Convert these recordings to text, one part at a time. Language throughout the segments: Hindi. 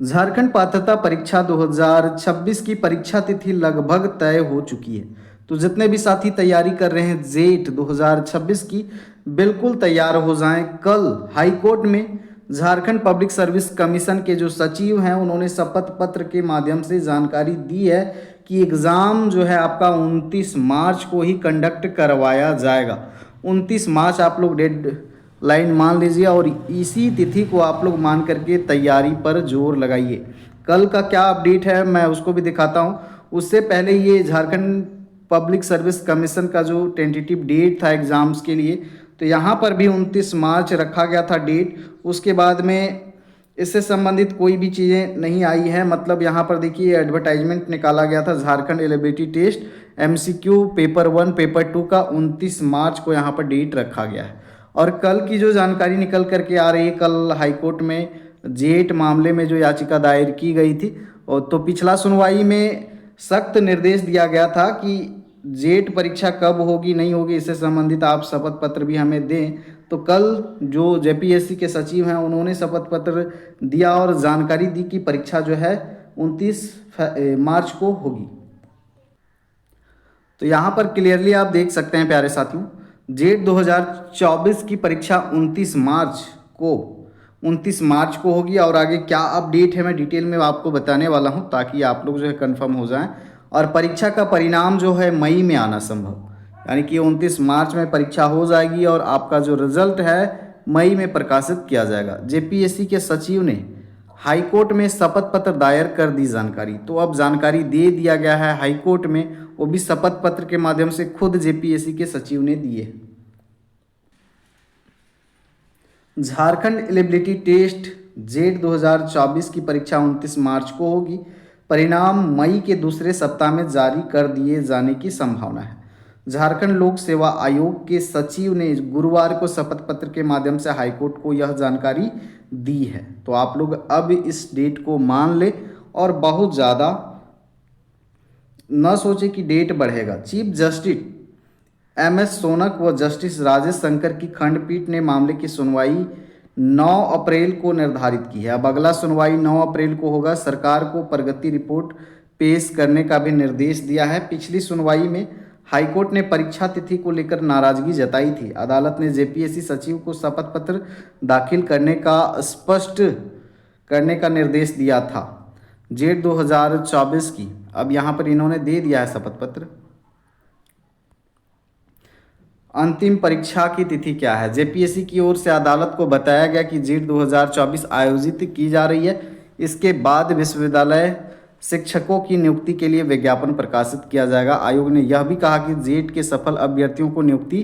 झारखंड पात्रता परीक्षा 2026 की परीक्षा तिथि लगभग तय हो चुकी है। तो जितने भी साथी तैयारी कर रहे हैं जेट 2026 की, बिल्कुल तैयार हो जाएं। कल हाई कोर्ट में झारखंड पब्लिक सर्विस कमीशन के जो सचिव हैं उन्होंने शपथ पत्र के माध्यम से जानकारी दी है कि एग्ज़ाम जो है आपका 29 मार्च को ही कंडक्ट करवाया जाएगा। 29 मार्च आप लोग डेड लाइन मान लीजिए और इसी तिथि को आप लोग मान करके तैयारी पर जोर लगाइए। कल का क्या अपडेट है मैं उसको भी दिखाता हूँ। उससे पहले ये झारखंड पब्लिक सर्विस कमीशन का जो टेंटेटिव डेट था एग्ज़ाम्स के लिए, तो यहाँ पर भी 29 मार्च रखा गया था डेट। उसके बाद में इससे संबंधित कोई भी चीज़ें नहीं आई है। मतलब यहाँ पर देखिए एडवर्टाइजमेंट निकाला गया था Jharkhand eligibility test MCQ paper 1 paper 2 का 29 मार्च को यहाँ पर डेट रखा गया है। और कल की जो जानकारी निकल करके आ रही है, कल हाईकोर्ट में जेट मामले में जो याचिका दायर की गई थी, और तो पिछला सुनवाई में सख्त निर्देश दिया गया था कि जेट परीक्षा कब होगी नहीं होगी इससे संबंधित आप शपथ पत्र भी हमें दें। तो कल जो JPSC के सचिव हैं उन्होंने शपथ पत्र दिया और जानकारी दी कि परीक्षा जो है 29 मार्च को होगी। तो यहाँ पर क्लियरली आप देख सकते हैं प्यारे साथियों, जेट 2024 की परीक्षा 29 मार्च को होगी। और आगे क्या अपडेट है मैं डिटेल में आपको बताने वाला हूँ ताकि आप लोग जो है कंफर्म हो जाएं। और परीक्षा का परिणाम जो है मई में आना संभव, यानी कि 29 मार्च में परीक्षा हो जाएगी और आपका जो रिजल्ट है मई में प्रकाशित किया जाएगा। JPSC के सचिव ने हाईकोर्ट में शपथ पत्र दायर कर दी जानकारी। तो अब जानकारी दे दिया गया है हाईकोर्ट में, वो भी शपथ पत्र के माध्यम से खुद JPSC के सचिव ने दिए। झारखंड एलिजिबिलिटी टेस्ट जेट 2024 की परीक्षा 29 मार्च को होगी। परिणाम मई के दूसरे सप्ताह में जारी कर दिए जाने की संभावना है। झारखंड लोक सेवा आयोग के सचिव ने गुरुवार को शपथ पत्र के माध्यम से हाईकोर्ट को यह जानकारी दी है। तो आप लोग अब इस डेट को मान ले और बहुत ज़्यादा न सोचे कि डेट बढ़ेगा। चीफ जस्टिस MS सोनक व जस्टिस राजेश शंकर की खंडपीठ ने मामले की सुनवाई 9 अप्रैल को निर्धारित की है। अब अगला सुनवाई 9 अप्रैल को होगा। सरकार को प्रगति रिपोर्ट पेश करने का भी निर्देश दिया है। पिछली सुनवाई में हाईकोर्ट ने परीक्षा तिथि को लेकर नाराजगी जताई थी। अदालत ने JPSC सचिव को शपथ पत्र दाखिल करने का स्पष्ट करने का निर्देश दिया था जेट 2024 की। अब यहाँ पर इन्होंने दे दिया है शपथ पत्र। अंतिम परीक्षा की तिथि क्या है? JPSC की ओर से अदालत को बताया गया कि जेट 2024 आयोजित की जा रही है। इसके बाद विश्वविद्यालय शिक्षकों की नियुक्ति के लिए विज्ञापन प्रकाशित किया जाएगा। आयोग ने यह भी कहा कि जेट के सफल अभ्यर्थियों को नियुक्ति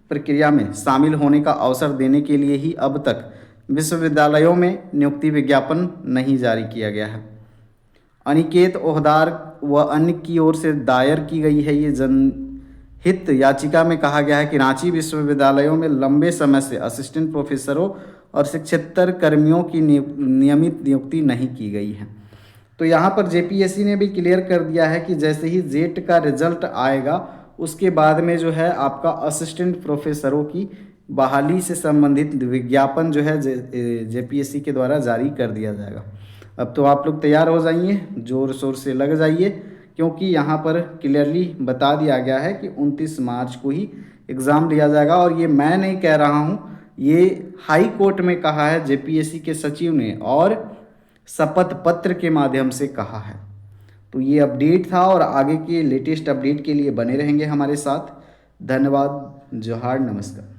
प्रक्रिया में शामिल होने का अवसर देने के लिए ही अब तक विश्वविद्यालयों में नियुक्ति विज्ञापन नहीं जारी किया गया है। अनिकेत ओहदार व अन्य की ओर से दायर की गई है ये जनहित याचिका में कहा गया है कि रांची विश्वविद्यालयों में लंबे समय से असिस्टेंट प्रोफेसरों और शिक्षेत्तर कर्मियों की नियमित नियुक्ति नहीं की गई है। तो यहाँ पर JPSC ने भी क्लियर कर दिया है कि जैसे ही जेट का रिजल्ट आएगा उसके बाद में जो है आपका असिस्टेंट प्रोफेसरों की बहाली से संबंधित विज्ञापन जो है JPSC के द्वारा जारी कर दिया जाएगा। अब तो आप लोग तैयार हो जाइए, ज़ोर शोर से लग जाइए, क्योंकि यहाँ पर क्लियरली बता दिया गया है कि 29 मार्च को ही एग्ज़ाम लिया जाएगा। और ये मैं नहीं कह रहा हूँ, ये हाई कोर्ट में कहा है JPSC के सचिव ने और शपथ पत्र के माध्यम से कहा है। तो ये अपडेट था और आगे के लेटेस्ट अपडेट के लिए बने रहेंगे हमारे साथ। धन्यवाद, जोहार, नमस्कार।